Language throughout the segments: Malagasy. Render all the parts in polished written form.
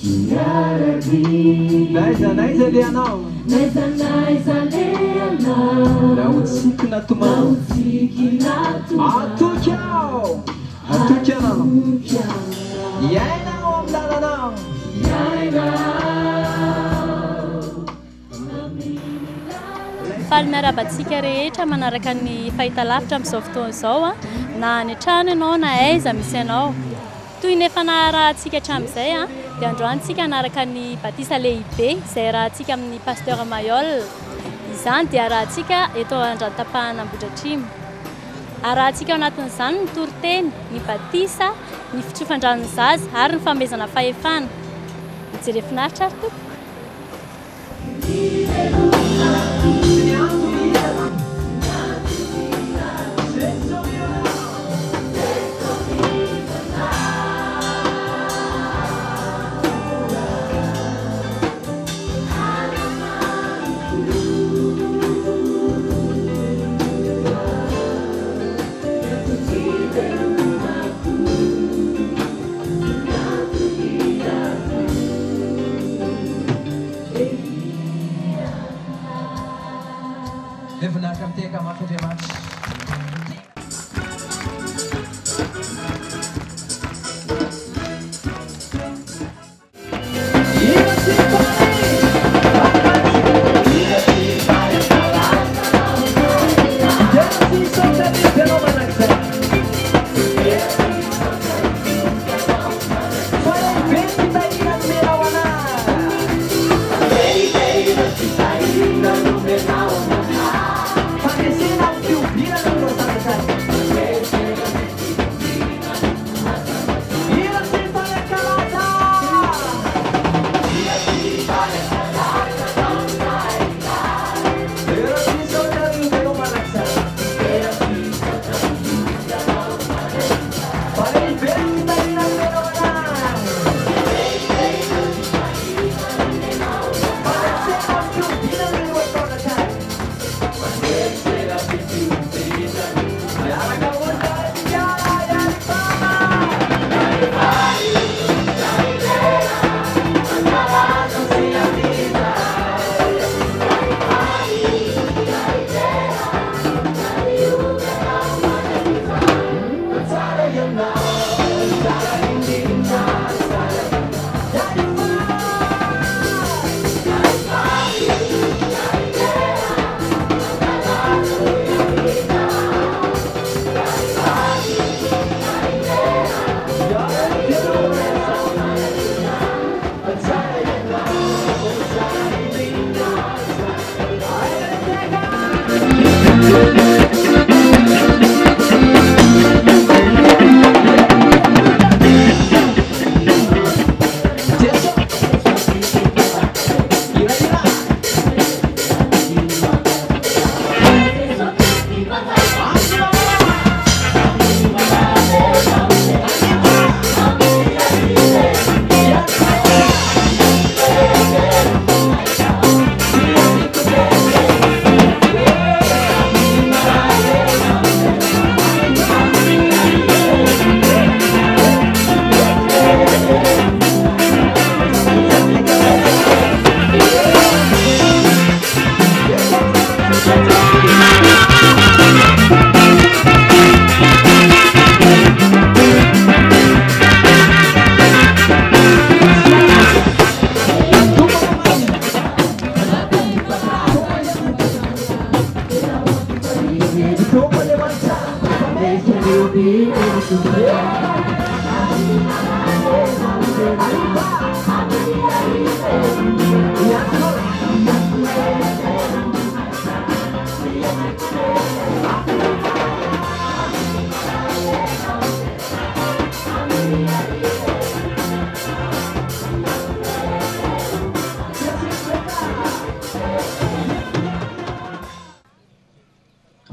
Naiza le anao laotsiky natomao atoky ao atoky anao iainao amy lalanao faly miarabantsika rehetra manaraka ny fahitalavitra amin'izao fotoana izao a na ny trano ianao na aiza misy ianao toy ny efa naharahantsika hatramin'izay a dia androantsika anaraka ny batisa lehibe izay rahantsika amin'ny pasteur Mayol izany dia rahantsika eto Andrantapahana Ambohidratrimo arahantsika ao anatin'izany ny toriteny ny batisa ny fitsofan-dranony zaza ary ny famezana fahefana mijery finaritra ary tompoko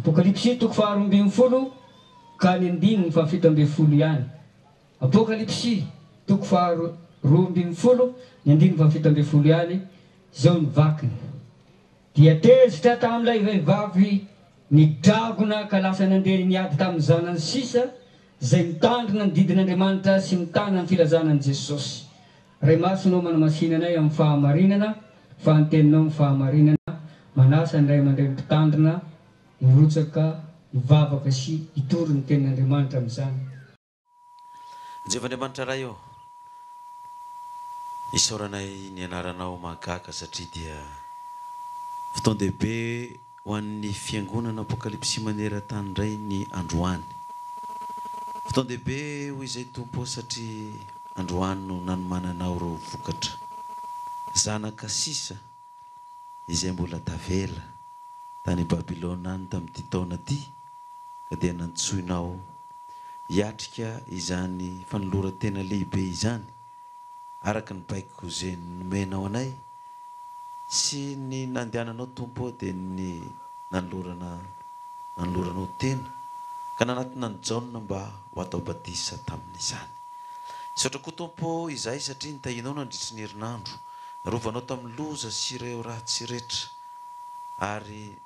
Apokalipsy toko faharoa ambin'ny folo ka ny andininy fa fito ambin'ny folo ihany. Apokalipsy toko faharoa ambin'ny folo ny andininy fa fito ambin'ny folo ihany zao ny vakiny. Dia tezitra tamin'ilay vehivavy ny dragona ka lasa nandeha niady tamin'ny zanany sisa zay mitandrina ny didin'Andriamanitra sy mitana ny filazanan'i Jesosy. ray masonao manamasinanay amin'ny fahamarinana fa anteninao amin'ny fahamarinana manasa ny ray aman-dreny mpitandrina hirotsaka hivavaka sy hitory ny tenin'Andriamanitra amin'izany. Jevan'Andriamanitra ray eo isaoranay ny anaranao mahagaga satria dia fotoan-dehibe ho an'ny fiangonana apokalipsy maneran-tany indray ny androany. Fotoan-dehibe ho izay tompo satria androany no nanomananao reo vokatra zanaka sisa izay mbola tavela tany Babilôna any tamin'ity taona ity ka dia nantsoinao hiatrika izany fanoloran-tena lehibe izany araka ny baiko izay nomenao anay sy ny nandehananao tompo dia ny nanoloranao tena ka nanatona ny jaona mba ho atao batisa tamin'izany. Saotra koa tompo izay satria nitahinao nandritry ny herinandro rovanao tamin'ny loza sy ireo ratsy rehetra ary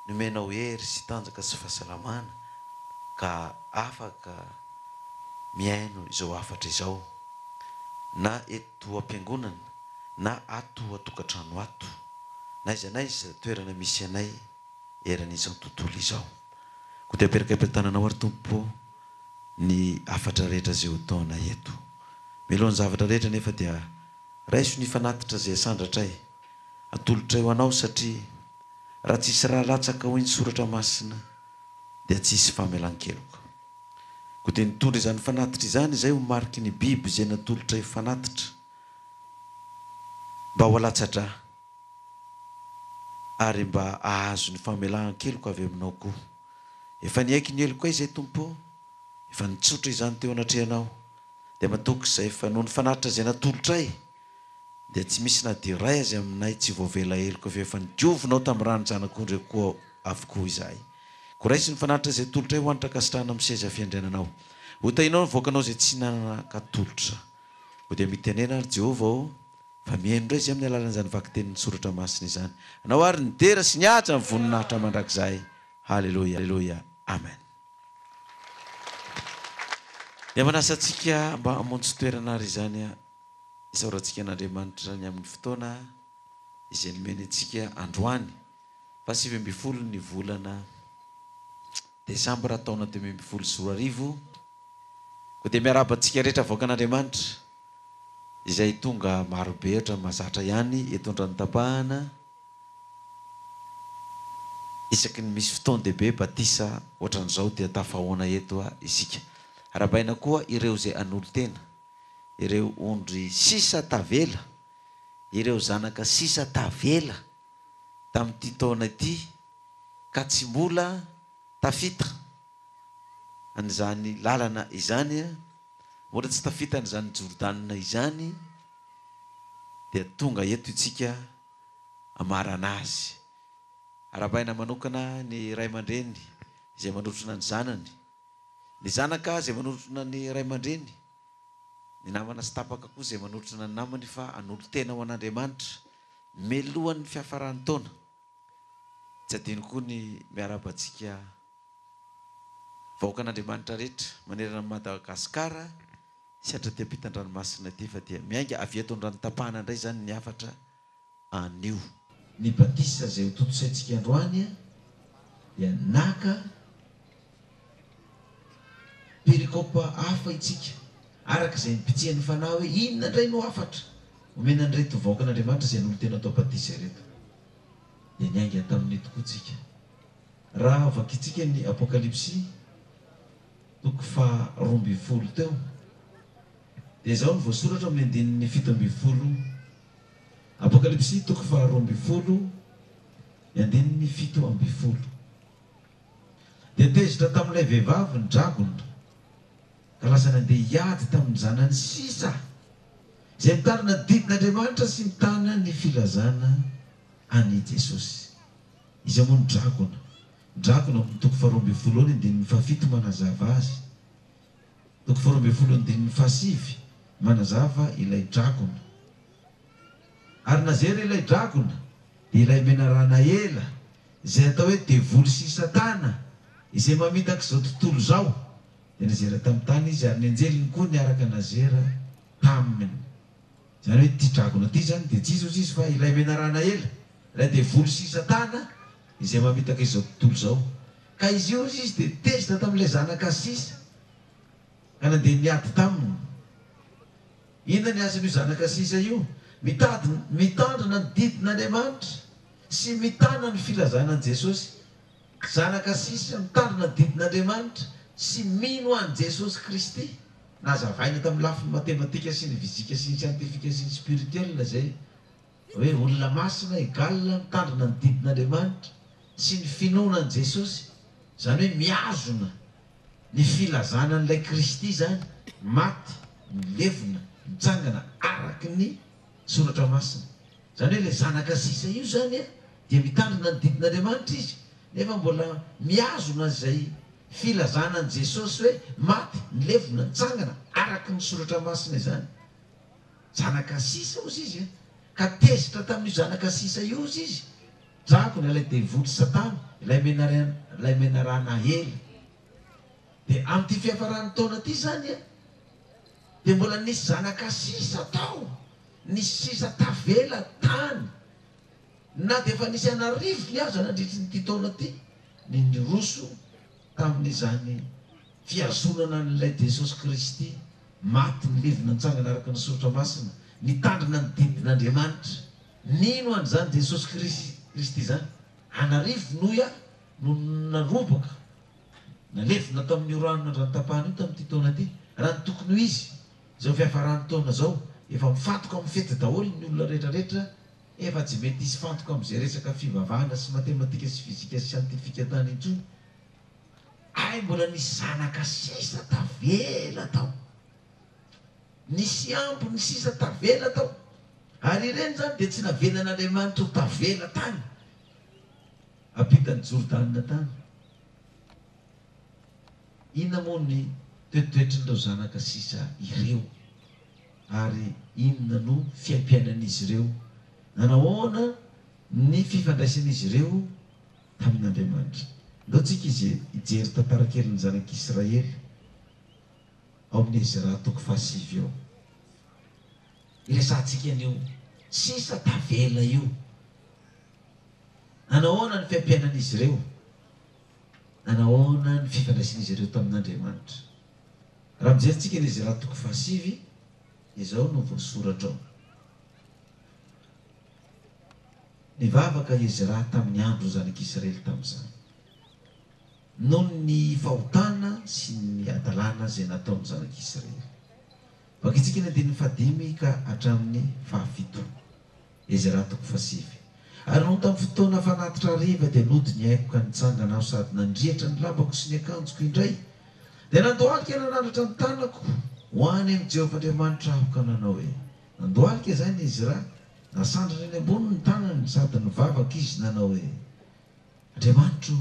nomenao hery sy tanjaka sy fahasalamana ka afaka miaino izao afatra izao na eto am-piangonana na ato atokantrano ato na iza naiza toerana misy anay eran'izao tontolo izao. Koa dia aperaka am-tananao ary tompo ny afatra rehetra izay ho taona eto. Milohan'ny zavatra rehetra nefa dia raiso ny fanatitra izay asandratray atolotray ho anao satria raha tsisy raha latsaka ho ny soratra masina dia tsisy famelan-keloko. Koa dia nitondra izany fanatitra izany izay ho mariky ny biby izay natolotray fanatitra mba ho alatsatra ary mba ahazo ny famelan-keloko avy aminao koa. Efa niaiky ny eloko izay tompo, efa nitsotra izany teo anatrehanao dia matoky izay efa noho ny fanatitra izay natolotray dia tsy misy na dia ray azy aminay tsy voavela eloko fa efa nidiovinao tamin'ny rano zanak'ondry koa avokoa izahay. Koa raisy ny fanatitra izay tolotra ho anitra kasitrahana amin'ny seza fiandriananao hotainao ny voakanao izay tsy nanana katolotra. Koa dia mitenena ary Jehovah ho fa mihaino indray izy amin'ny alalan'izany vaky-tenin'ny soratra masina izany anao ary ny dera sy ny atra amin'ny voninahitra mandrakizay. Halleluja, halleluja, amen. Dia manasa antsika mba hamonjy toerana ary izany isaorantsika an'Andriamanitra ny amin'ny fotoana izay nomeny antsika androany 20 ny volana Desambra taona 2024. Koa dia miaraba antsika rehetra voaka an'Andriamanitra izay tonga marobe ohatra mahazatra ihany eto an-drano-tapahana isaky ny misy fotoan-dehibe batisa ohatran'izao dia tafahoana eto isika. Arabaina koa ireo izay anolo tena, ireo ondry sisa tavela, ireo zanaka sisa tavela tamin'ity taona ity ka tsy mbola tafita an'izany lalana izany, mbola tsy tafita an'izany Jordanina izany dia tonga eto itsika amarana azy. Arabaina manokana ny ray aman-dreny izay manotrona ny zanany, ny zanaka izay manotrona ny ray aman-dreny, ny namana sy tapaka koa izay manotrona ny namany fa hanolo tena ho an'Andriamanitra melohan'ny fiafarany taona. Tsy adino koa ny miaraba antsika vahoaka an'Andriamanitra rehetra manerana ny Madagasikara sy hatra ampitan-dranomasina ity fa dia miainga avy eto an-drano-tapahana indray zany ny afatra anio. Ny batisa izay ho totosaintsika androany dia naka perikopa hafa itsika araka izay nipitsehan'ny fanahy hoe inona indray no afatra omena an'ireto vahoaka an'Andriamanitra izay nolo tena atao batisa ireto dia niainga tamin'ny tokoa tsika. Raha vakitsika ny apokalipsy 12 teo dia izao ny voasoratra amin'ny andininy 17. Apokalipsy 12 ny andininy 17. Dia tezitra tamin'ilay vehivavy ny dragona ka lasa nandeha hiady tamin'ny zanany sisa izay mitarina didin'Andriamanitra sy mitana ny filazana any Jesosy. Izy moa ny dragona. Dragona amin'ny 12 ny andininy 7 manazava azy. 12 ny andininy 7 manazava ilay dragona. Ary nazery ilay dragona dia ilay menarana ela izay atao hoe devoly sy satana izay mamitaka izao tontolo izao dia nazera tamin'ny tany izy ary ny anjeliny koa niaraka nazera taminy zany hoe ty dragona ty zany dia tsisy izy fa ilay menarana ela ilay dia volo sisatana izay mamitaka izao tontolo zao ka izy io izy dia tezitra tamin'ilay zanaka sisa ka nandeha niady taminy inona ny asan'io zanaka sisa io mitandrina ny didin'Andriamanitra sy mitana ny filazana an' Jesosy zanaka sisa mitandrina ny didin'Andriamanitra sy mino an' Jesosy Kristy nazavaina tamin'ny lafiny matematika sy ny fizika sy ny siantifika sy ny spirituel zay hoe olona masina egalina mitandrina ny didin'Andriamanitra sy ny finoana an' Jesosy zany hoe miazona ny filazana n'ilay Kristy zany maty milevona mitsangana araky ny soratra masina zany hoe ilay zanaka sisa io zany dia mitandrina ny didin'Andriamanitra izy nefa mbola miazona zay filazana an' Jesosy hoe maty milevona mitsangana araky ny soratra masina zany zanaka sisa ozy izy ka tezitra tamin'io zanaka sisa io ozy izy drakony ilay devoly satana ilay menarana ela dia amin'ity fiafarany taona ty zany dia mbola nisy zanaka sisa tao nisy sisa tavela tany na dia efa nisy anarivo ny azo nandritry nyity taona ty ny niroso tamin'izany fiazonana n'ilay Jesosy Kristy maty milevona nitsangana araka ny soratra masina nitandrina ny didin'Andriamanitra nino an'izany Jesosy Kristy zany anarivo noya no narobaka nalevona tamin'ny rano rantapahana io tamin'ity taona ty raha ny tokony ho izy zao fiafarany taona zao efa mifantoka amin'ny fety daholo ny olona rehetrarehetra efa tsy mety isy fantoka amin'izay resaka fivavahana sy matematika sy fizika sy siantifika tany intsony ay mbola nisy zanaka sisa tavela tao nisy ambo ny sisa tavela tao ary ireny zany dia tsy navelan'Andriamanitra ho tavela tany apitany Jordana tany inona moa ny toetoetrin'ireo zanaka sisa ireo ary inona no fiampiainan'izy ireo nanahoana ny fifandraisan'izy ireo tamin'Andriamanitra ndao tsika izy ijery tantarakelin'ny zanak'Israely ao amin'ny Ezra toko 7 eo iresantsika an'io sisa tavela io nanahoana ny fiampiainan'izy ireo nanahoana ny fifandraisan'izy ireo tamin'Andriamanitra raha mijerytsika ny Ezra toko 7 izao no voasoratra ao nivavaka Ezra tamin'ny andro zanak'Israely tamin'izany noho ny fahotana sy ny adalàna zay nataon'ny zanak'Israely vakitsika ny andininy 5 ka hatramin'ny 7 Ezra toko 7 ary no tamin'ny fotoana fanatitra hariva dia nody ny haiko ka nitsangana aho sady nandrihatra ny lambako sy ny akanjoko indray dia nandohalika nanandratra ny tanako ho any amin'ny Jehovah Andriamanitra aho ka nanao hoe nandohalika zany Ezra nasandrana eny ambony ny tanany sady nivavaka izy nanao hoe Andriamanitro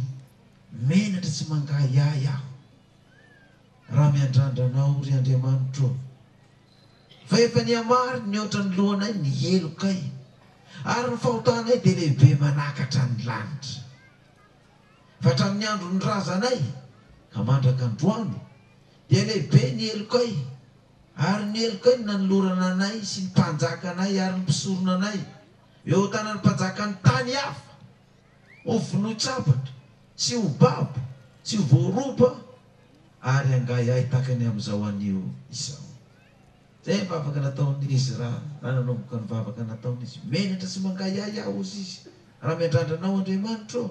menatra tsy mangahy ahy aho raha miandrandranao ry Andriamanitro fa efa niamary ny oatra ny lohanay ny elokay ary ny fahotanay dia lehibe manakatra ny lanitra fa hatramin'ny andro ny razanay ka mandraka androany dia lehibe ny elokay ary ny elokay na nylorana anay sy ny mpanjaka anay ary ny mpisorona anay eo tanany mpanjaka ny tany hafa ho vonoitsabatra sy ho babo sy ho voaroba ary angay ahy takany amin'izao anio izao zay mivavaka nataon'ny Ezra raha nanomboka nivavaka nataon'izy menatra sy mangay ahy aho ozy izy raha miandrandranao Andriamanitro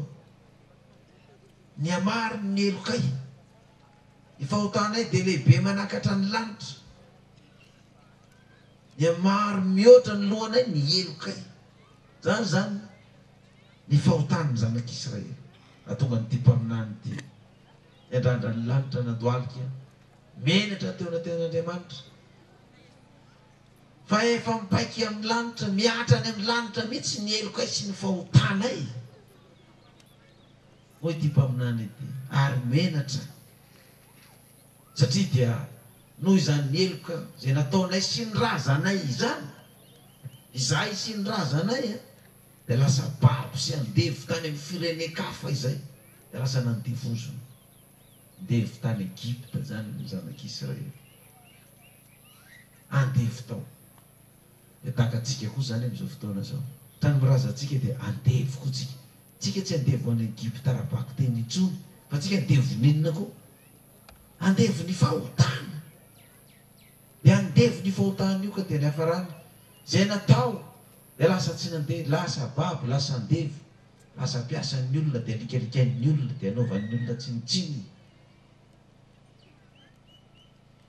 niamary ny elokay ny fahotanay dia lehibe manakatra ny lanitra niamary mihoatra ny lohanay ny elokay zany zany ny fahotany zanak'Israely atonga nyty mpaminany ty niandrandra ny lanitra nandohalika menatra teo nateon'Andriamanitra fa efa mipaiky amin'ny lanitra miatra any amin'ny lanitra mihitsy ny elokay sy ny fahotanay hoy ty mpaminany ity ary menatra satria dia noho izany ny eloka zay nataonay sy ny razanay izany izahay sy ny razanay dia lasa babo sy andevo tany amin'ny firenen-kafa izay dia lasa nandivozona andevo tany Egypta zany ny zanak'Israely andevo tao takatsika koa zany am'izao fotoana zao tany mirazantsika dia andevo koa tsika tsy andevo any Egypte arabaky teny intsony fa tsika andevo ninona koa andevo ny fahotana dia andevo ny fahotana io ka dia ny hafarana zay natao dia lasa tsy nandeha lasa babo lasa andevo lasa ampiasan'ny olona dia likalikain'ny olona dia anaovan'ny olona tsinitsiny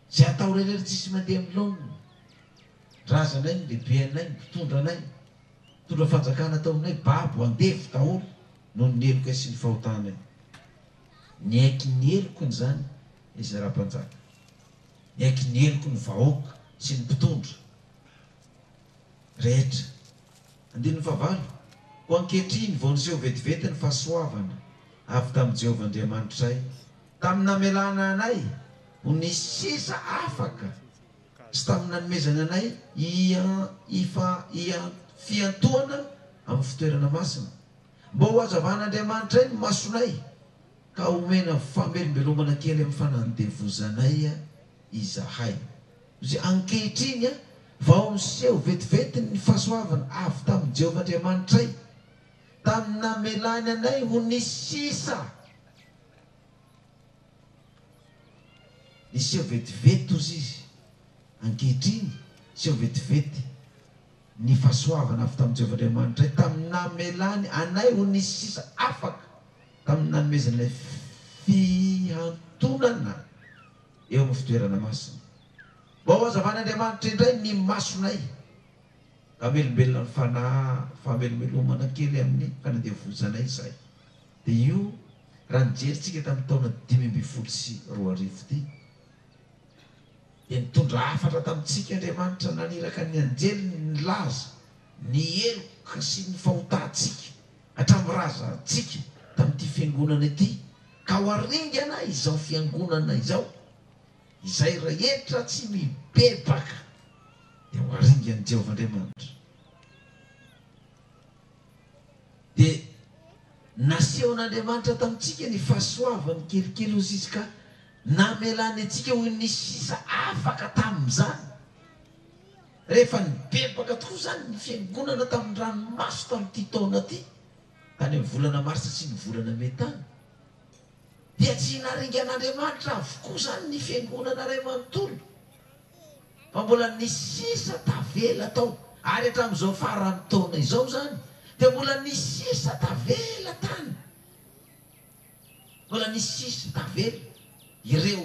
zay atao rehetra tsisy mandeha milonina razanay ny lehibe anay mpitondra anay mitondra fanjakana tao aminay babo andevo daholo no ny eloka sy ny fahotanay ny aiky ny eloko zany izy raha-mpanjaka ny aiky ny eloko ny vahoaka sy ny mpitondra rehetra andiny favalo ho ankehitriny vao niseho vetivety ny fahasoavana avy tamin'i Jehovah Andriamanitray tamin'ny namelana anay ho nisy sisa afaka sy tamin'ny nanomezana anay fiantohana amin'ny fitoerana masina mba ho azavan'Andriamanitray ny masonay ka omena famelombelomana kely amin'ny fanandevozanay izahay zay ankehitriny vao miseho vetivety ny fahasoavana avy tamin'i Jehovah Andriamanitray tamin'ny namelany anay ho nisy sisa niseho vetivety ozy izy ankehitriny seho vetivety ny fahasoavana avy tamin'i Jehovah Andriamanitray tamin'ny namelany anay ho nisy sisa afaka tamin'ny nanomezanay fiantonana eo amin'ny fitoerana masina mba ho azavan'Andriamanitra indray ny masonay amelombelona ny fahamelomelomana kely amin'ny fanandevozanay izay dia io raha nijeritsika tamin'ny taona 2024 ty dia nitondra hafatra tamintsika Andriamanitra naniraka ny anjely ny laza ny eloka sy ny fahotantsika hatramin'ny razantsika tamin'ity fiangonana ity ka ho aringana izao fiangonana izao izay rehetra tsy mibebaka dia ho aringan'i Jehovah Andriamanitra dia naseho an'Andriamanitra tamintsika ny fahasoavany kelikely ozy izy ka namelany atsika ho nisy sisa afaka tamin'izany rehefa nibebaka tokoa zany ny fiangonana tamin'ny ranomaso tamin'ity taona ty tany amin'ny volana marsa sy ny volana metany dia tsy naringa an'Andriamanitra avokoa zany ny fiangonana ray manontolo fa mbola nisy sisa tavela tao ary hatramin'izao farany taona izao zany dia mbola nisy sisa tavela tany mbola nisy sisa tavela ireo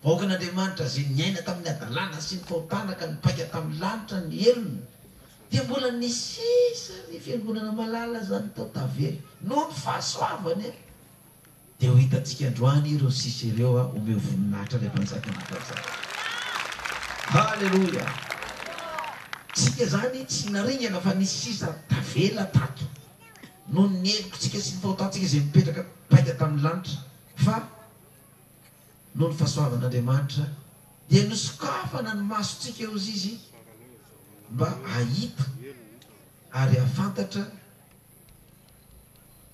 vahoakan'Andriamanitra zay niaina tamin'ny adalàna sy ny fahotana ka nipaika tamin'ny lanitra ny elona dia mbola nisy sisa ny fiangonana malala zany tao tavela noho ny fahasoavany dia ho hitantsika androany ireo sisa ireo omeo voninahitra ilay mpanjaka nyfanjaka halleloia tsika zany tsy naringana fa nisy sisa tavela tato noho ny elokotsika sy ny fahotantsika zay mipetraka paika tamin'ny lanitra fa noho ny fahasoavan'Andriamanitra dia nosokafana ny masotsika eo izy mba ahita ary ahafantatra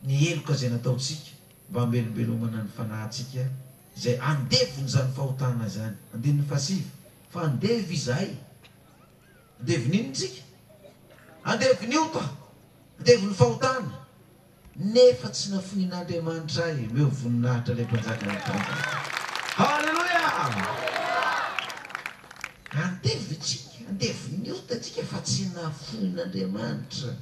ny eloka zay nataotsika mba hamelombelomana ny fanahintsika zay andevony zany fahotana zany andininy fasiva fa andevo izahay andevo ninontsika andevo ny ota andevo ny fahotana nefa tsy nafonin'Andriamanitra ay meo voninahitra ilay mpanjaka ny mpanjaka halleluia andevo itsika andevo ny ota tsika fa tsy nafonin'Andriamanitra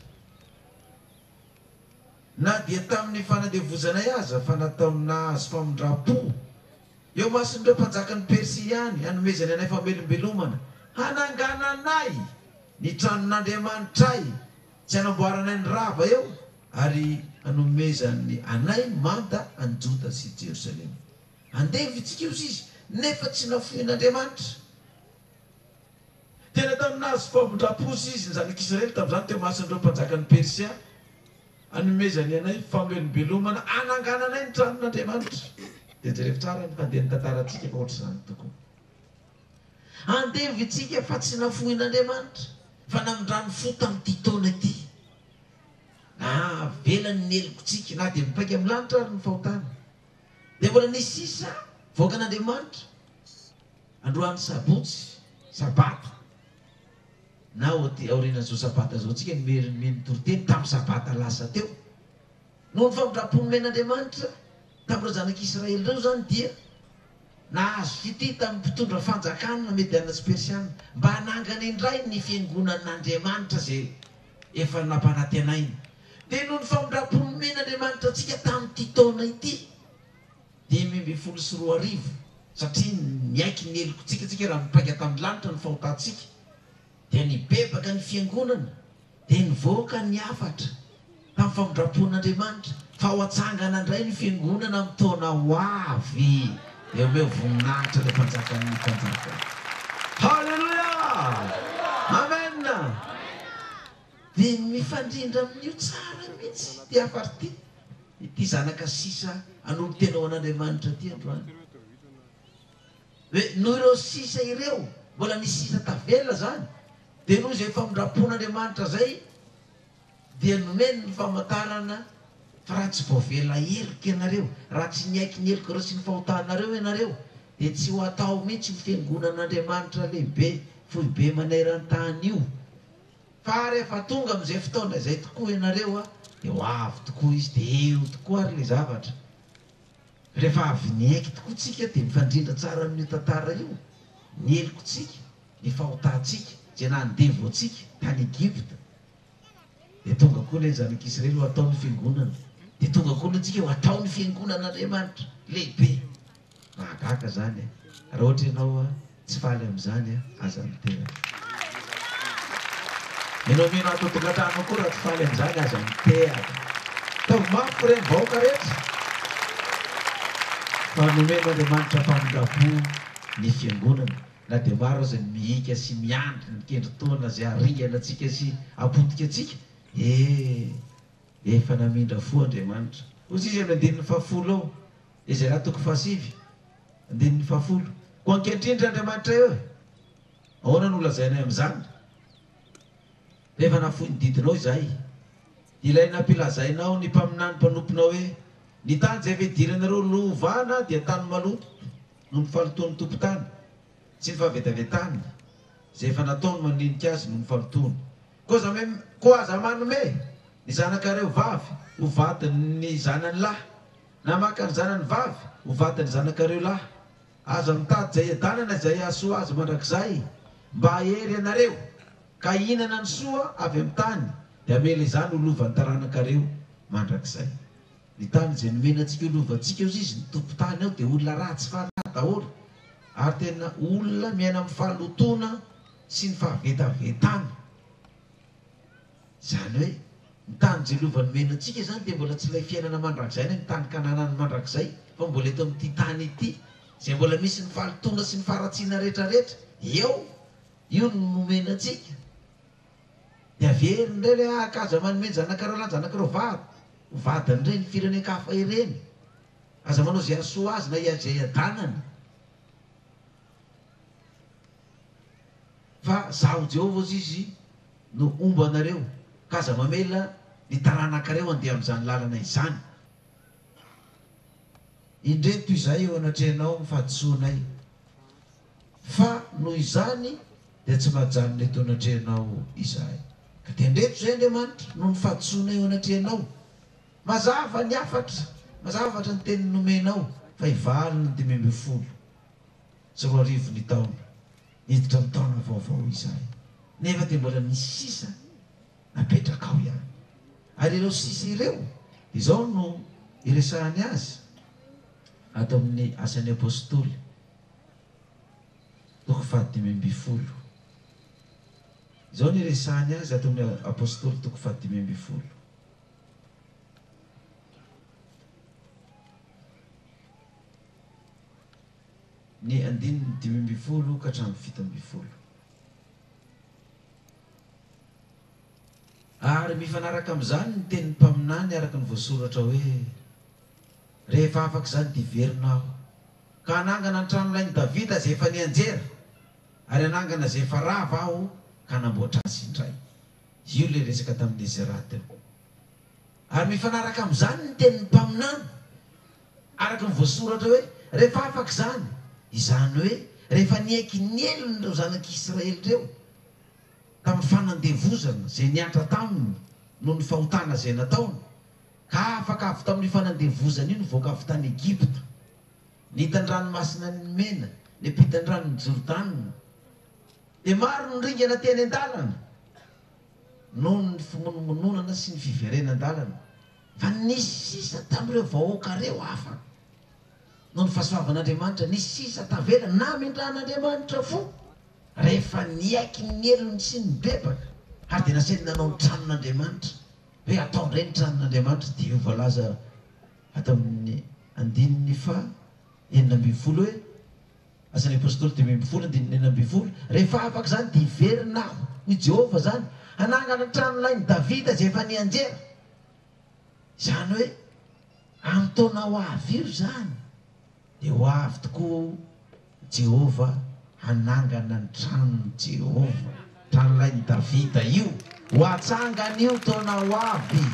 na dia tamin'ny fanandevozanay aza fa nataona azy famondrapo eo masin'ireo mpanjaka ny Persia ihany hanomezany anay famelombelomana hanangananay ny tranon'Andriamanitray tsy hanamboaranay ny rava eo ary hanomezany anay manda any Jota sy Jerosalema andevo itsika io izy nefa tsy nafonin'Andriamanitra tena taminazy famondraposy izy ny zanak'Israely tamin'izany teo masin'ireo mpanjaka ny Persia hanomezany anay famelombelomana hanangananay ny tranon'Andriamanitra dia jereo tsara ny fandeha ny tantarantsika fa ohatr'izany tokoa andevo itsika fa tsy nafonin'Andriamanitra fa namindrano fo tamin'ity taona ity na velany ny elokotsika na dia mipaika amin'ny lanitra ary ny fahotana dia mbola nisy sisa vahoakan'Andriamanitra androany sabotsy sabata na aoriana zao sabata zao tsika minotoroteny tamin'ny sabata lasa teo noho ny famindrapony men'andriamanitra tamin'ireo zanak'Israely ireo zany dia nahazo fity tamin'ny mpitondra fanjakana Mediana sy Persiana mba hanangana indray ny fiangonan'Andriamanitra zay efa nampanantenainy. Dia noho ny famindrapony men'andriamanitra tsika tamin'ity taona ity 2024 satria niaiky ny eloko tsika raha mipaika tamin'ny lanitra ny fahotantsika dia nibebaka ny fiangonana dia nivoaka ny afatra tamin'ny famindrapon'Andriamanitra fa ho atsangana indray ny fiangonana amin'ny taona ho avy eo meo voninahitra ilay mpanjakan'ny mpanjaka. Halleluja, amen. Dia mifandrindra amin'io tsara mihitsy ty afara ity zanaka sisa an'olo tena ao an'Andriamanitra ty androany. Noho ireo sisa ireo mbola ny sisa tavela zany dia noho izay famindrapon'Andriamanitra zay dia nomeny ny famantarana fa raha tsy voavela elika ianareo, raha tsy niaiky ny elika ireo sy ny fahotanareo ianareo dia tsy ho atao mihitsy ho fiangonan'Andriamanitra lehibe foibe maneran-tany io. Fa rehefa tonga amin'izay fotoana izay tokoa ianareo dia ho avy tokoa izy dia eo tokoa ary le zavatra. Rehefa avy niaiky tokoa tsika dia mifandrindra tsara amin'io tantara io ny elikotsika, ny fahotantsika zay nandevo antsika tany Egypta. Dia tonga koa ilay zanak'Israely ho ataony fiangonana, dia tonga koa antsika ho ataony fiangonan'Andriamanitra lehibe. Mahagaga zany raha ohatra ianao tsy faly amin'izany aza mitera. Ianao mino atao tongatrano koa raha tsy faly amin'izany aza mitera. Taovy mafy ireny vahoaka rehetra fa nomeno Andriamanitra famindrapo ny fiangonana na dia maro aza ny mihika sy miandry ny kendri-taona zay aringana atsika sy apotika atsika efa namindra fo Andriamanitra. Ozy izy amin'ny 10 ao izay raha toko 7 10 ko ankehitrindra Andriamanitra eo ahoana no lazainay amin'izany rehefa nafoy ny didinao izahay ilaina ampilazainao ny mpaminany mpanomponao hoe ny tany zay vehidiranareo lovana dia tany maloto no ny faloton'ny tompon-tany tsy ny fahavetavetany zay efa nataony maninika azy no ny falotony. Koa aza manome ny zanakareo vavy ho vadiny zanany lahy na maka ny zanany vavy ho vadiny zanakareo lahy. Aza mitady zay adanana zay asoa azy mandrakizay mba hery anareo ka hinana ny soa avy amin'ny tany dia amela izany olovan'ny taranakareo mandrakizay. Ny tany zay nomenantsika olovantsika io izy ny tompo-tany ao dia olona ratsy fanahy daholo ary tena olona miaina amin'ny fahalotona sy ny fahavetavetana. Zany hoe ny tany zay lova nomenantsika zany dia mbola tsy ilay fiainana mandrakizay ny tany kananany mandrakizay fa mbola eto amin'ity tany ity zay mbola misy ny fahalotona sy ny faharatsiana rehetrarehetra eo io no nomenantsika. Dia avery ndray le akaza manome zanakareo lahy zanakareo vadiny ireny firenen-kafa ireny aza manao zay asoa azy na iazay adanana. Fa zaho Jehovah izy no omba anareo ka aza mamela ny taranakareo andeha amin'izany lalana izany. Indreto izay eo anatrehanao mifadisoanay fa noho izany dia tsy mahajany neto anatrehanao izahay ka dia ndreto izay Andriamanitra no nifadisoanay eo anatrehanao. Mazava ny afatra, mazavatra ny teny nomenao fa hivaliny 2020 sy 2000 ny taona niditra amin'ny taona vaovao izahay nefa dia mbola misy sisa napetraka ao ihany. Ary ireo sisa ireo izao no iresahany azy ato amin'ny asan'ny apôstôly toko 5 izao no iresahany azy ato amin'ny apôstôly toko 5 ny 5 ka hatramin'ny 7. Ary mifanaraka amin'izany ny tenin'ny mpaminany araka ny voasoratra hoe rehefa afaka izany diverinao ka hanangana ny tranolainy Davida zay efa nianjera ary hanangana zay efa rava aho ka namboatra azy indray. Io le resaka tamin'ny Ezra teo. Ary mifanaraka amin'izany ny tenin'ny mpaminany araka ny voasoratra hoe rehefa afaka izany izany hoe rehefa niaiky ny elony ireo zanak'Israely ireo tamin'ny fanandevozana zay niatra taminy no ny fahotana zay nataony ka afaka avy tamin'ny fanandevozana io nyvoaka avy tany Egypta nitan-dranomasina ny mena ny ampitan-dranony Jordanina dia maro ny ringana teny an-dalana noho ny fimonomononana sy ny fiverenan-dalana fa nisy sisa tamin'ireo vahoaka reo hafa noho ny fahasoavan'Andriamanitra nisy sisa tavela na mendrahan'Andriamanitra fo rehefa niaiky ny elony sy ny bebaka ary dia naseny nanao ny tranon'Andriamanitra hoe atao indray ny tranon'Andriamanitra dia io voalaza ato amin'ny 9:40 hoe asan'ny apôstôly 10:40 rehefa afaka zany dia iverina aho hoy Jehova zany hanangana tranolainy Davida zay efa nianjera zany hoe amin'ny taona ho avy io zany dia ho avy tokoa Jehova hanangana ny tranony Jehova tranolainy Davida io ho atsangana io taona ho avy.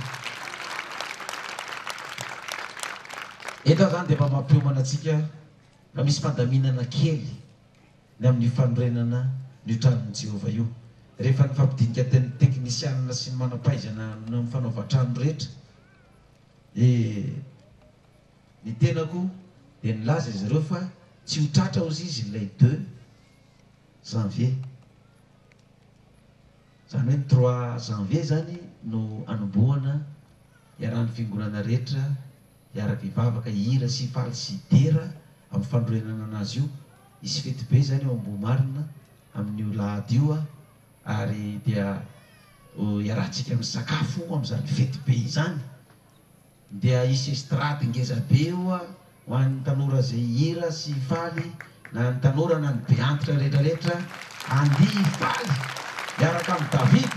Eto zany dia mba mampiomana antsika raha misy fandaminana kely ny amin'ny fanorenana ny tranony Jehova io rehefa ny fampidinika teny teknisianina sy ny manampaizana ny fanaova trano rehetra ny tenako dia nilaza izy ireo fa tsy ho tratra ozy izy ilay 2 janvier zany hoe 3 janvier zany no anombohana iarahan'ny fiangonana rehetra iaraka ivavaka ihira sy faly sy dera amin'ny fanorenana anazy io isy fety be zany eo Ambohimarina amin'io lahady io ary dia iarahantsika amin'ny sakafo amin'izany fety be izany dia isy estrady ngeza be eo ho an'ny tanora zay hira sy faly na ny tanora na ny beantitra rehetrarehetra andihy faly miaraka amin'ny David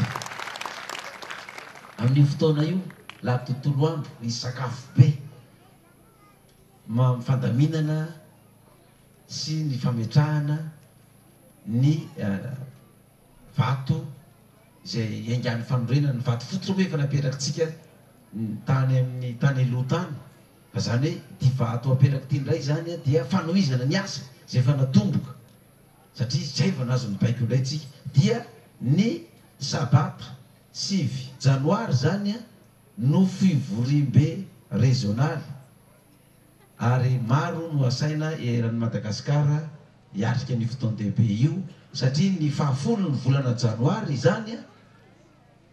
amin'ny fotoana io la tontolo andro isy sakafo be fandaminana sy ny fametrahana ny vato zay aingan'ny fanorenana ny vato fototra hoe efa naperakitsika tany amin'ny tany aloha tany fa zany hoe ty vato aperaky ty ndray zany dia fanohizana ny asa zay efa natomboka satria zay efa nazo ny baiko indray tsika dia ny sabata 9 janoary zany no fivorim-be regionaly ary maro no asaina eran'ny Madagasikara hiatrika ny fotoan-dehibe io satria ny 10 ny volana janoary zany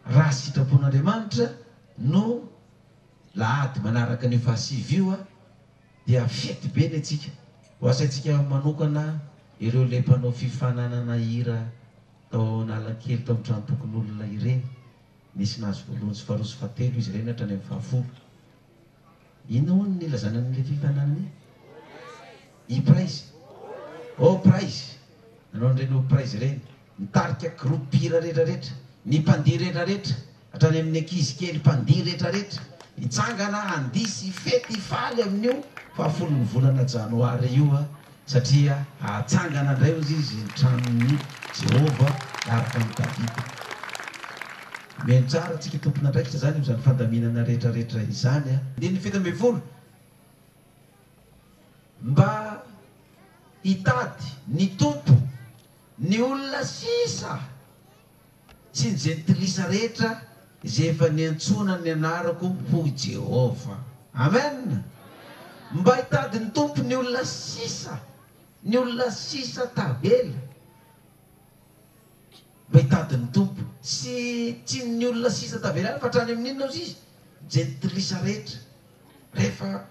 raha sitrapon'Andriamanitra no lahady manaraka ny 9 io dia fety be ny atsika ho asaintsika manokana ireo le mpanao fifananana hira tao Analakely tao amin'ny trano tokon'olona ireny nisy nazo voalohany sy faharoa sy fahatelo izy ireny hatrany amin'ny 10 ino hono ny ilazana n'le fifananana i praise praise nanao nireny praise ireny nitarika gropira rehetrarehetra ny mpandihy rehetrarehetra hatrany amin'ny ankizy kely mpandihy rehetrarehetra hitsangana andisy fety faly amin'io 10 ny volana janoary io satria atsangana indray ozy izy ny tranony Jehova araka ny Davida meno tsara tsika tompona andraikitra zany am'izany fandaminana rehetrarehetra izany dia ny 17 mba hitady ny tompo ny olona sisa sy ny jentilisa rehetra izay efa niantsona ny anarako hoy Jehova. Amen. Mba hitady ny tompo ny olona sisa tavela mba hitady ny tompo sy tsy ny olona sisa tavela fa hatrany amin'inona ozy izy jentilisa rehetra rehefa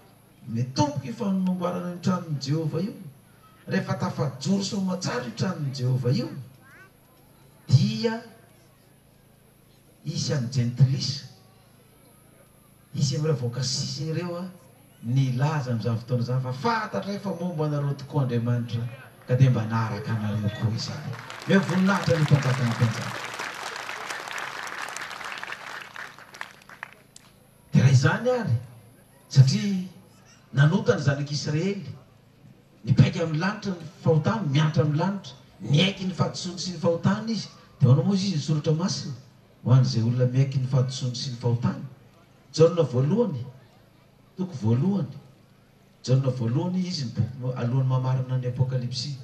mitomboka io fanomboarana ny tranon'ny Jehova io rehefa tafajoro somatsara io tranon'ny Jehova io dia isy amin'ny jentilisa isy amin'ireo voaka sisa ireo ny laza amin'izany fotoana zany fa fantatra efa momba anareo tokoa Andriamanitra ka dia mba naraka anareo koa izany hoe voninahitra ny mpanjaka ny mpanjaka dia raha izany ary satria nanotany zanak'Israely nipaika amin'ny lanitra ny fahotany mianatra amin'ny lanitra miaiky ny fahadisony sy ny fahotany izy dia hoana moa izy ny soratra masina ho an'izay olona miaiky ny fahadisony sy ny fahotany Jaona voalohany toko voalohany Jaona voalohany izy ny boky alohan'ny mamarina ny apokalipsia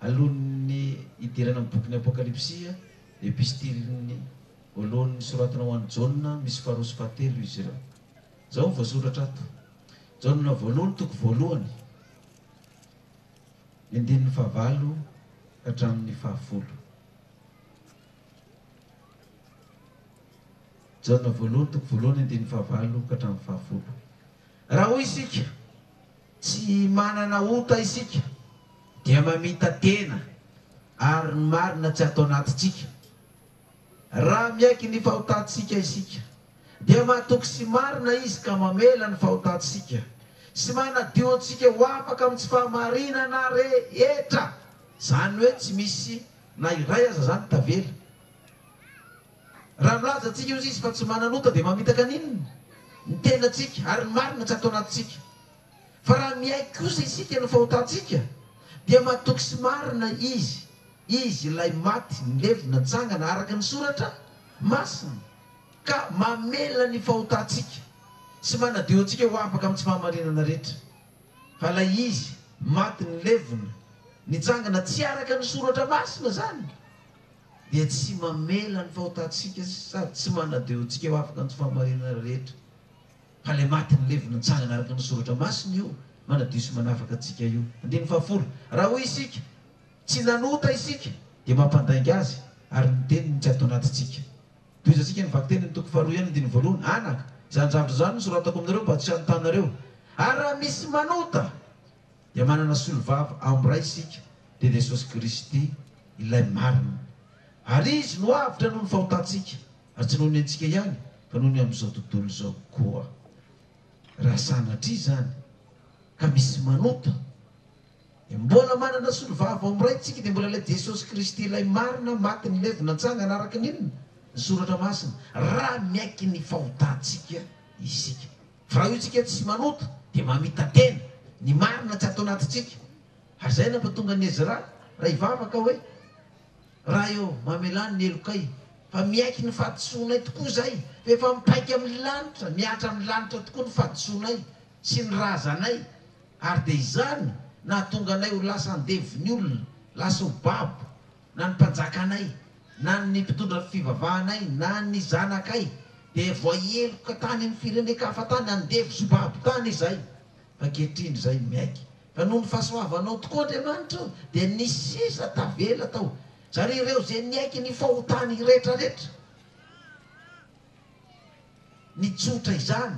alohan'ny idirana amin'ny boky ny apokalipsia epistily voalohany soratana ho an'ny Jauna misy faharoa sy fahatelo izy ireo. Zao voasoratra ato. Jauna voalohany toko voalohany 9:9 hatramin'ny 10. Jauna voalohany toko voalohany 9:9 hatramin'ny 10. Raha hoy isika tsy manana ota isika dia mamita tena ary ny marina tsy atao anatintsika. Raha miaiky ny fahotantsika isika dia mahatoky sy marina izy ka mamela ny fahotantsika. Sy manadio antsika ho afaka amin'ny tsy fahamarinana rehetra. Zany hoe tsy misy na iray aza zany tavela. Raha milaza antsika io izy fa tsy mananota dia mamitaka ninona? Ny tenantsika ary ny marina tsy atao anatintsika. Fa raha miaiky kosa isika ny fahotantsika dia mahatoky sy marina izy ilay maty nilevina nitsangana araka ny soratra masina ka mamela ny fahotantsika sy manadio antsika ho afaka amin'ny tsy fahamarinana rehetra. Fa ilay izy maty nilevina nitsangana tsy araka ny soratra masina zany dia tsy mamela ny fahotantsika sady tsy manadio antsika ho afaka amin'ny tsy fahamarinana rehetra. Fa ilay maty nilevina nitsangana araka ny soratra masina io manadio sy manafaka antsika io. 10. Raha hoy isika tsy nanota isika dia mampandainga azy ary ny teniny tsy atao anatintsika. Toizantsika ny vakiteny ny toko 2 9 anaka izany zavatra zany nosoratako aminareo mba tsy anotanareo. Ary raha misy manota dia manana solovava amin'ray isika dia Jesosy Kristy ilay marina. Ary izy no avitra noho ny fahotantsika ary tsy noho ny antsika ihany fa noho ny amin'izao tontolo izao koa. Raha sanatria zany ka misy manota dia mbola manana solovava amin'ray tsika dia mbola ilay Jesosy Kristy ilay marina maty nilevina nitsangana araka ninona ny soratra masina. Raha miaiky ny fahotantsika isika. Fa raha io tsika tsy manota dia mamita tena ny marina tsy atao anatintsika. Ary zay nampatonga ny Ezra raha ivavaka hoe raha eo mamelany ny elokay fa miaiky ny fahadisoanay tokoa zay fa efa mipaiky amin'ny lanitra miatra amin'ny lanitra tokoa ny fahadisoanay sy ny razanay. Ary dia izany nahatonga anay ho lasa andeviny olona, lasa ho babo, na ny mpanjakanay, na ny mpitondra fivavahanay, na ny zanakay dia voaheloka tany amin'ny firenen-kafa tany andevy sy babo tany izay. Fa ankehitriny izay miaiky. Fa noho ny fahasoavanao tokoa Andriamanitra dia nisy sisa tavela tao. Zary ireo izay niaiky ny fahotany rehetrarehetra. Nitsotra izany.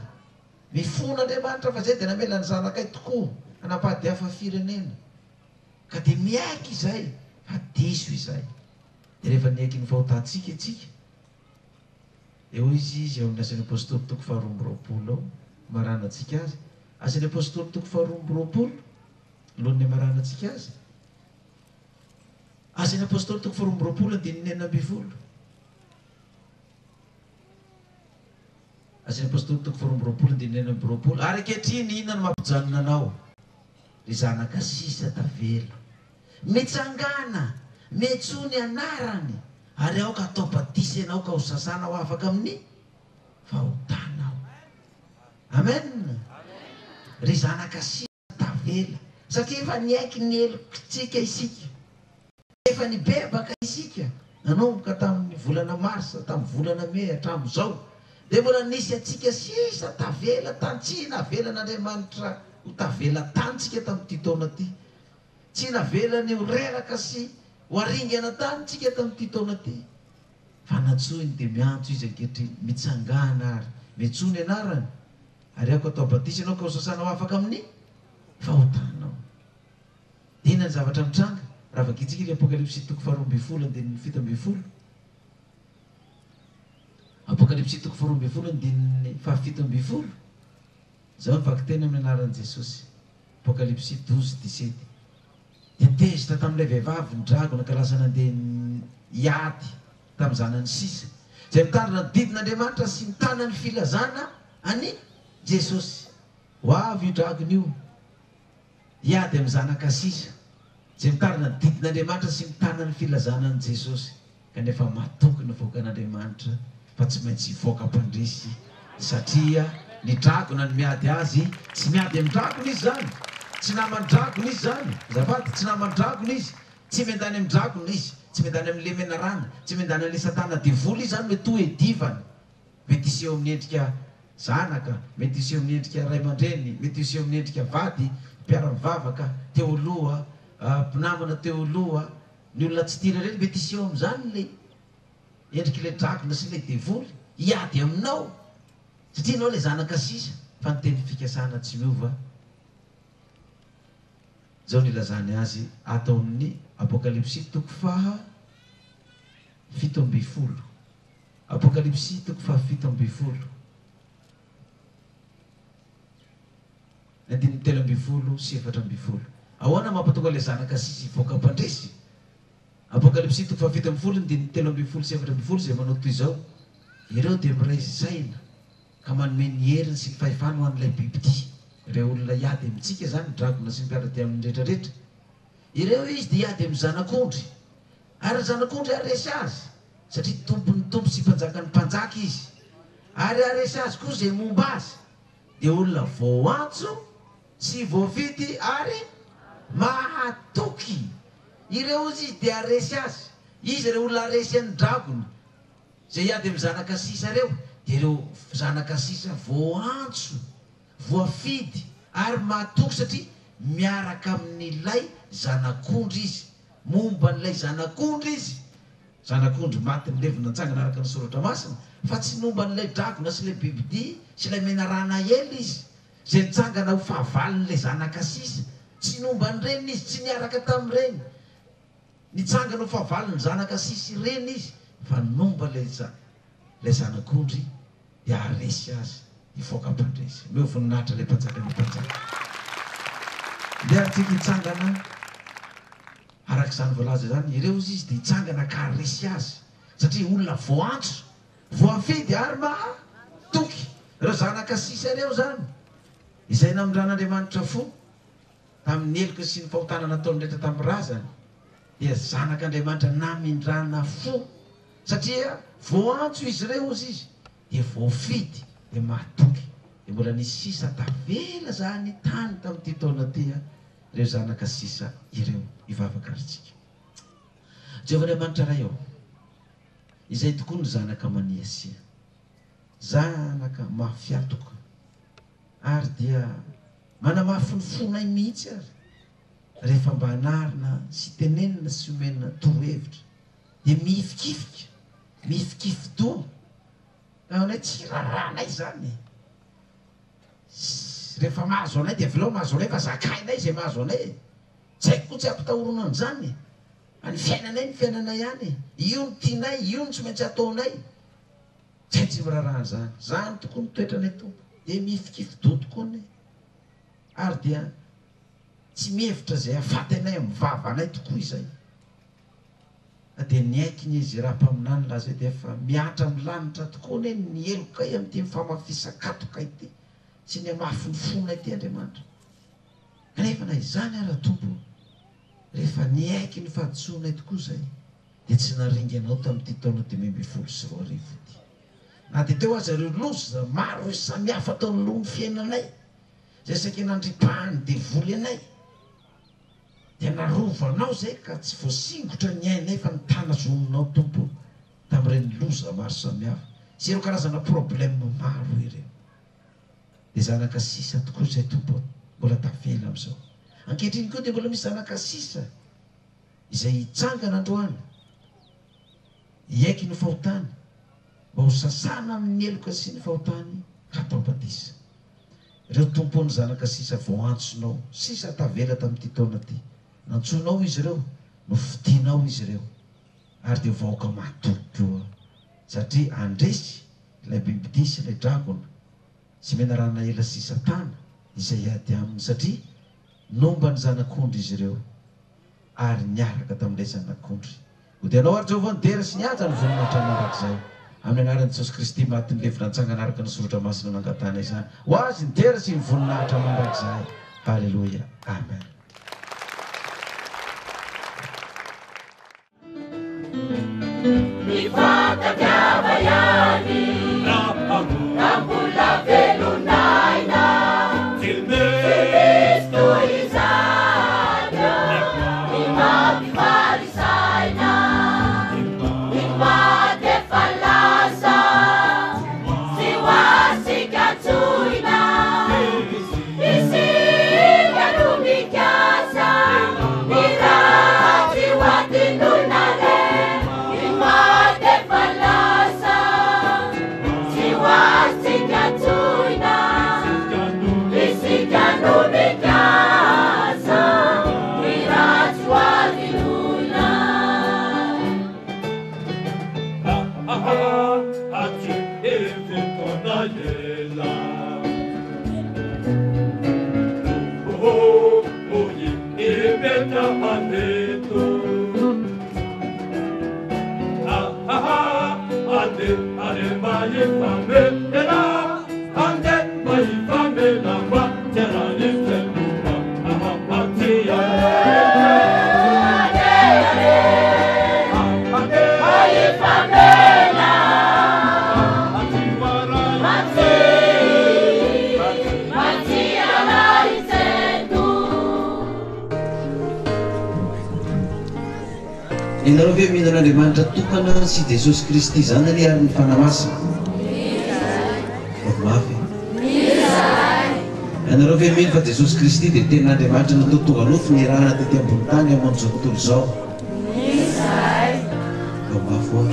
Mifona Andriamanitra fa zay dia namela ny zanakay tokoa hanapady hafa firenena. Ka dia miaiky izay fa diso izay. Dia rehefa niaiky ny fahotantsika itsika eo izy ao amin'ny asan'ny apôstôly toko 2:20 ao marana antsika azy. Asan'ny apôstôly toko 2:20 alohan'ny marana antsika azy. Asan'ny apôstôly toko 2:20 9. Asan'ny apôstôly toko 2:20 9. Ary ankehitriny inona no mampijanona anao? Ry zanaka sisa tavela mitsangana miantsony anarany ary aoka atao batisa ianao ka ho sasana ho afaka amin'ny fahotanao. Amen. Ry zanaka sisa tavela satria efa niaiky ny elokitsika isika, efa nibebaka isika nanomboka tamin'ny volana marsa, tamin'ny volana may hatramin'izao dia mbola nisy atsika sisa tavela tany. Tsy navela n'Andriamanitra ho tavela tantsika tamin'ity taona ty, tsy navelany ho reraka sy ho aringana tantsika tamin'ity taona ty. Fa natsoiny dia miantso izy ankehitriny mitsangana ary miantsony anarany ary aoko atao batisa ianao ka ho sasana ho afaka amin'ny fahotanao. Inona ny zavatra mitranga? Raha vakitsika ilay Apokalipsy toko 12 dia 7. Apokalipsy toko 12 dia 7. Zao vaky tena amin'ny anaran'i Jesosy. Apokalipsy 12:17. Dia tezitra tamin'ilay vehivavy ny dragona ka lasa nandeha hiady tamin'ny zanany sisa izay mitandrina ny didin'Andriamanitra sy mitana ny filazana any Jesosy. Ho avy io dragona io hiady amin'ny zanaka sisa izay mitandrina ny didin'Andriamanitra sy mitana ny filazana any Jesosy. Kanefa matoky ny voaka an'Andriamanitra fa tsy maintsy voaka mpandresy satria ny dragona ny miady azy tsy miady amin'ny dragona izy zany, tsy naman-dragona izy zany. Zafady tsy naman-dragona izy, tsy miandany amin'ny dragona izy, tsy mindany amin'le menarana tsy mindany an'le satana devoly izy zany mety hoe divana mety iseho amin'ny endrika zanaka mety iseho amin'ny endrika ray aman-dreny mety iseho amin'ny endrika vady mpiara-mivavaka teo aloha mpinamana teo aloha ny olona tsy tira reny mety iseho amin'izany le endrika le drakona sy le devoly hiady aminao satria anao le zanaka sisa fa ny teny fikasana tsy miova zao ny ilazany azy atao amin'ny apokalipsy 7:17 apokalipsy 7:17 3:12 sy 4:12 ahoana mampatonga le zanaka sisy ivoaka mpandresy apokalipsy 7:17 3:12 sy 4:12 zay manao toy izao ireo dia miray saina ka manome ny heriny sy ny fahefana ho an'ilay bibidia ireo olona hiady amintsika zany dragona sy mpiara-ty amin'ny rehetrarehetra ireo izy dia hiady amin'ny zanak'ondry ary ny zanak'ondry aresy azy satria tompony tompo sy mpanjaka ny mpanjaka izy ary aresy azy koa zay momba azy dia olona voantso sy voavidy ary mahatoky ireo izy dia aresy azy izy ireo olona aresy an'ny dragona zay hiady amin'ny zanaka sisa reo dia ireo zanaka sisa voantso voafidy ary mahatoky satria miaraka amin'ilay zanak'ondry izy momba n'ilay zanak'ondry izy zanak'ondry maty milevina nitsangana araka ny soratra masina fa tsy momba n'ilay dragona sy ilay bibidia sy ilay menarana ela izy zay nitsangana ho fahavalon'ilay zanaka sisa tsy momba ny reny izy tsy niaraka tamin'ireny nitsangana ho fahavalony zanaka sisy reny izy fa nomba lay zanak'ondry dia aresy azy ivoaka mpandresy meo voninahitra lay mpanjaka ny mpanjaka dia aritsika hitsangana arak'izany voalaza zany ireo izy dia hitsangana ka aresy azy satria olona voantso voafidy ary mahatoky ireo zanaka sisa ireo zany izay namindran'Andriamanitra fo tamin'ny heloka sy ny fahotana nataony rehetra tamin'ny razany dia zanak'Andriamanitra namindrana fo satria voantso izy ireo izy dia voafidy dia mahatoky dia mbola nisy sisa tavela zany tany tamin'ity taona tia ireo zanaka sisa ireo ivavaka aritsika Jehovah'Andriamanitra ray ao izay tokoa ny zanaka maniasia zanaka mafiatoka ary dia manamafinfonay mihitsy ary rehefa mba hanarina sy tenenina sy omenina torohevitra dia mifikify toa anay tsy raranay zany rehefa mahazo anay dia vilao mahazo anay fa zakainay zay mahazo anay tsy haiko koa tsy ampitahorona an'izany any fiainanay ny fiainanay ihany io ny tianay io ny tsy maintsy ataonay tsy haitsy mirarana zany zany tokoa ny toetranay tompo dia mifikify do tokoa anay ary dia tsy mihevitra zay afaty anay amin'ny vavanay tokoa izay dia niaikiny izy raha mpaminany laza dia efa miatra amin'ny lanitra tokoa ne ny elokay amin'ity mifamafisakatoka ity sy ny amafiny fona ity Andriamanitra kanefa na izany ara tompo rehefa niaiky ny fahadisoanay tokoa zay dia tsy naringanao tamin'ity taona 2024 ity na dia teo azy ireo loza maro samihafa taony loha ny fiainanay zay saika nandripahany devoly anay dia narovanao zay ka tsy voasingotra ny ainay fa nitanazoninao tompo tamin'ireny loza maro samihafa sy ireo karazana problème maro ireo dia zanaka sisa tokoa zay tompo mbola tavela amin'izao ankehitriny koa dia mbola misy zanaka sisa izay hitsangana androany hiaiky ny fahotany mba ho sasana amin'ny eloka sy ny fahotany hatao batisa ireo tompo ny zanaka sisa voantsonao sisa tavela tamin'ity taona ty nantsonao izy ireo no fitinao izy ireo ary dia vahoaka matoky koa satria andresy ilay bibidia sy ilay dragona sy menarana ela sy satana izay ady aminy satria nomba ny zanak'ondry izy ireo ary niaraka tamin'ilay zanak'ondry ho dia anao ary Jehovah nidera sy nihaja ny voninahitra mandrakizay amin'ny anaran'i Jesosy Kristy maty nilevina nitsangana araka ny soratra masina nangatana izany ho azy nidera sy ny voninahitra mandrakizay halleloia amen. Kristo izana, imam farisaina. Ianareo ve mihinan'Andriamanitra tokana sy Jesosy Kristy zany any ary ny fanamasina? Mafy. Ianareo ve mino fa Jesosy Kristy dia tenin'Andriamanitra natao tonga nofy ny rahana tety ambony tany amin'izao tontolo izao? Mafy hoa.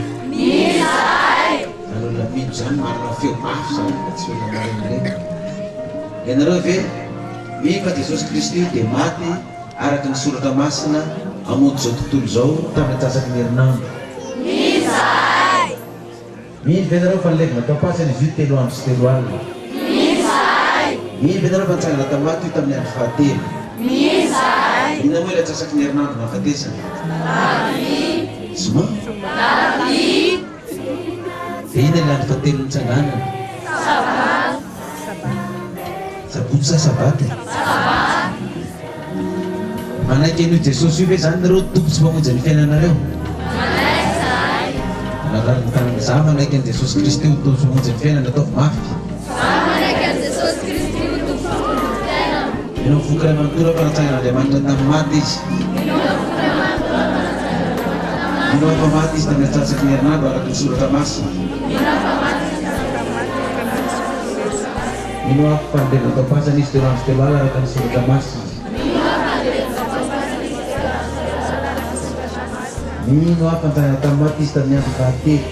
Ianareo lamino zany marina feo mafy zany fa tsy feo namareny. Ianareo ve mino fa Jesosy Kristy dia maty araka ny soratra masina amonto izao tontolo izao tamin'ny atsasaky ny herinandro? Mino ve ianareo fa ny levina tao pasany izy io 3 andro sy 3 alina? Mino ve ianareo fa nitsangana tamaty io tamin'ny andro fahatelo? Inona moa ilay atsasaky ny herinandro nahafatesana? Zoma? Dia ina ilay andro fahatelo nitsanganana? Sabotsy sa sabaty? Manaiky an'io Jesosy io ve zany nareo tompo tsy mamonjy ny fiainanareo? Za manaiky an'i Jesosy Kristy ho tompo tsy mamonjy ny fiainana ataovy mafy. Ianao mivoaka ray manontolo fa natsangan'Andriamanitra tamin'ny maty izy. Ianao efa maty izy tamin'ny atsasaky ny herinandro araka ny soratra masina. Ianao afo fa nilevina tao pasana izy 3 andro sy 3 alina araka ny soratra masina. Mino afa nitsangana tamin'ny maty izy tamin'ny andro fahatelo.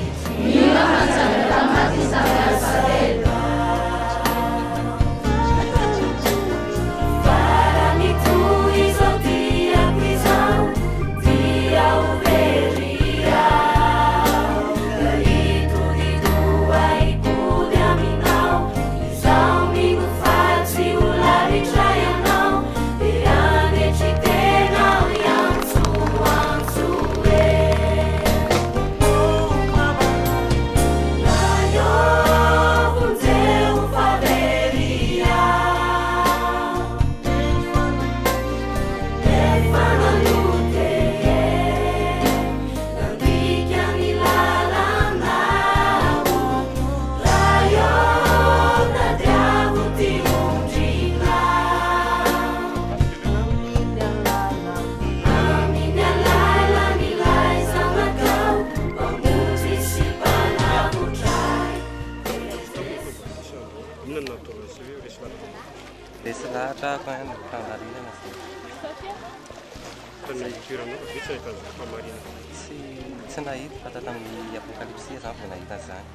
Tsy nahita fa tamin'ny apokalipsia zany vao nahita zany.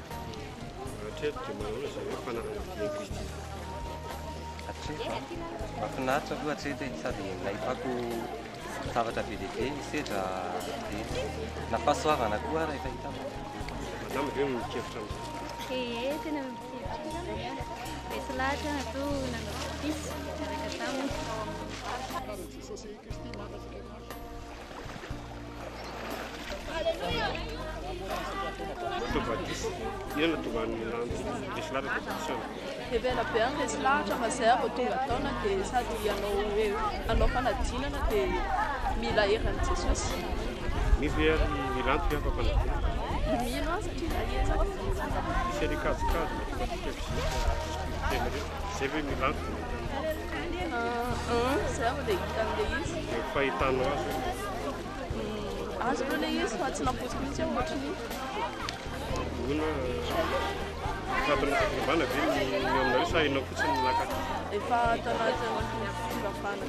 Mahafinaritra aloha hatreto sady nahitako zavatra be lehibe sedra dia nafahasoavana koa rehefa hitako. Madama ve mikevitra Tena mikevitra. Misy lahatra atao nanapisy miaraka taminy. Inona tonga ny lesy lahatra tao Hevena be any lesy lahatra mazava tonga taona dia sady anao fanadinana dia mila eran'i Jesosy. Misy ary milanto fe afaka fanadinana? Mino azy satria nahiezaka. Misy ary kajikajy zay hoe milanto? Zay aho dia hitan'ilay izy. Fahitanao azy? Azo aloha ilay izy fa tsy napotsika mihitsy aho ohatran'iny. Ona fatana fivavahana ve ny aminareo sa hainao fotsiny ny lakatra? Efa tanatin'ny fivavahana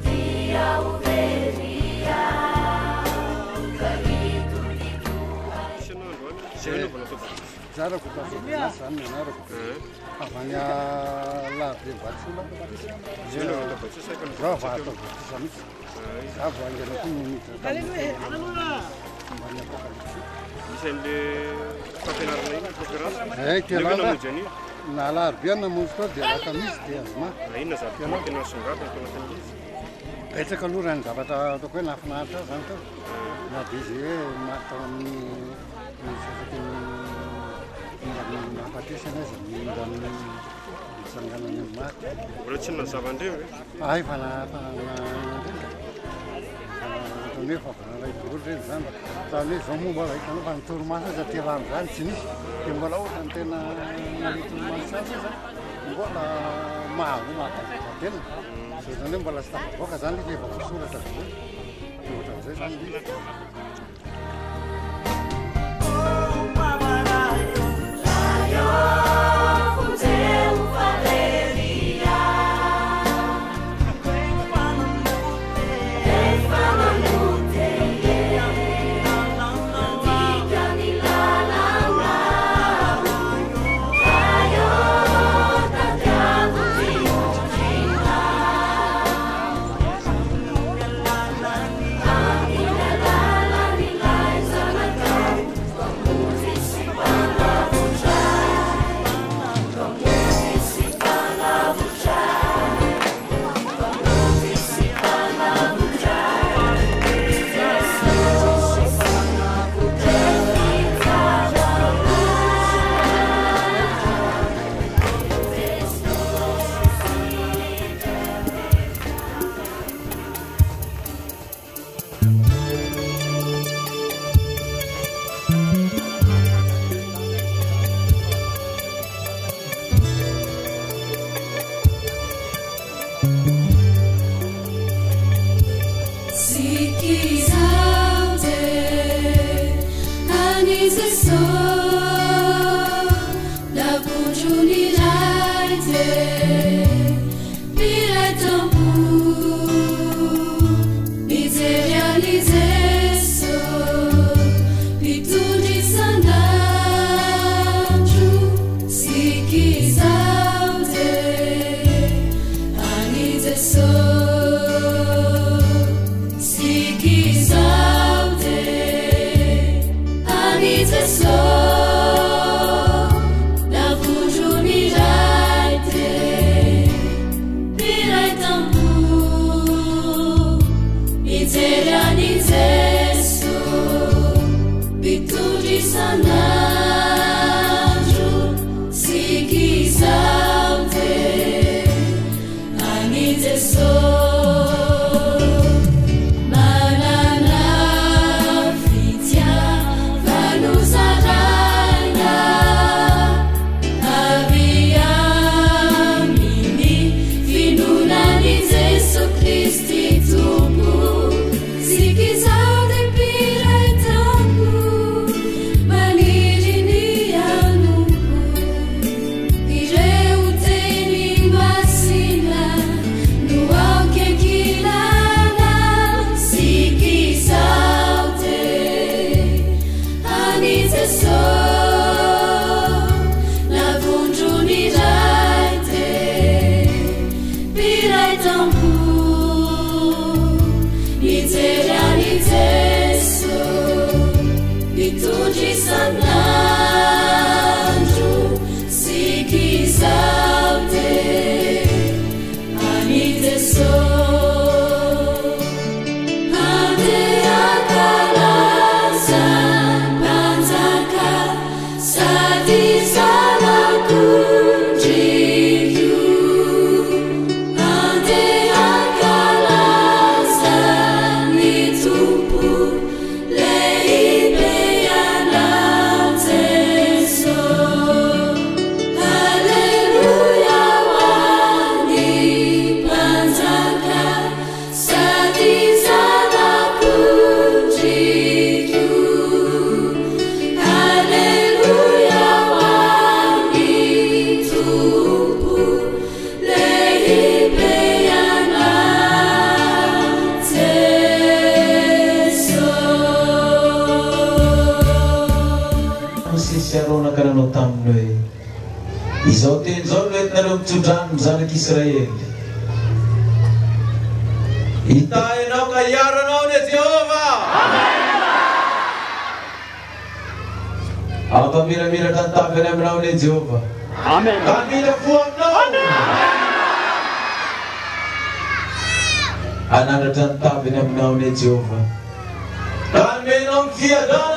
Via o veria jarako zany anarako avy any lavy Vatsila zao va atao Vatisa mihitsy za vo angena koa minitra mbany apocalypse isan'le fampianarana iny conférence kelana na alarobia namonjy koa dia alakamisy dia azoma inona zavatra tena songatiny tena izy betsaka aloha raha ny zavatra ataoko hoe nafinaritra zany tao na dia izy hoe matao amin'ny sasaky mafatesana izy mila amin'ny sanganany maty mbola tsy nazavandreo ay fa naindrindra tany hoe favanalay dolo reny zany tany hoe zao momba hitanao fa nitorimasy azy ty rano zany tsy nisy dia mbola ohatrany tena nalitoromasy azy zany mbola mahavo mahatena zany hoe mbola sy tafavoaka zany izy efa voasoratra dia ohatran'izay zany izy It's tsiarona karanao taminy hoe izao teny zao no entinareo mitsodrano zanak'Israely hitahinao ka hiaranao ne Jehova ampamiramiratra ny tavany aminao ne Jehova ka mila fo aminao anandratra ny tavany aminao ne Jehova ka menao ny fiadana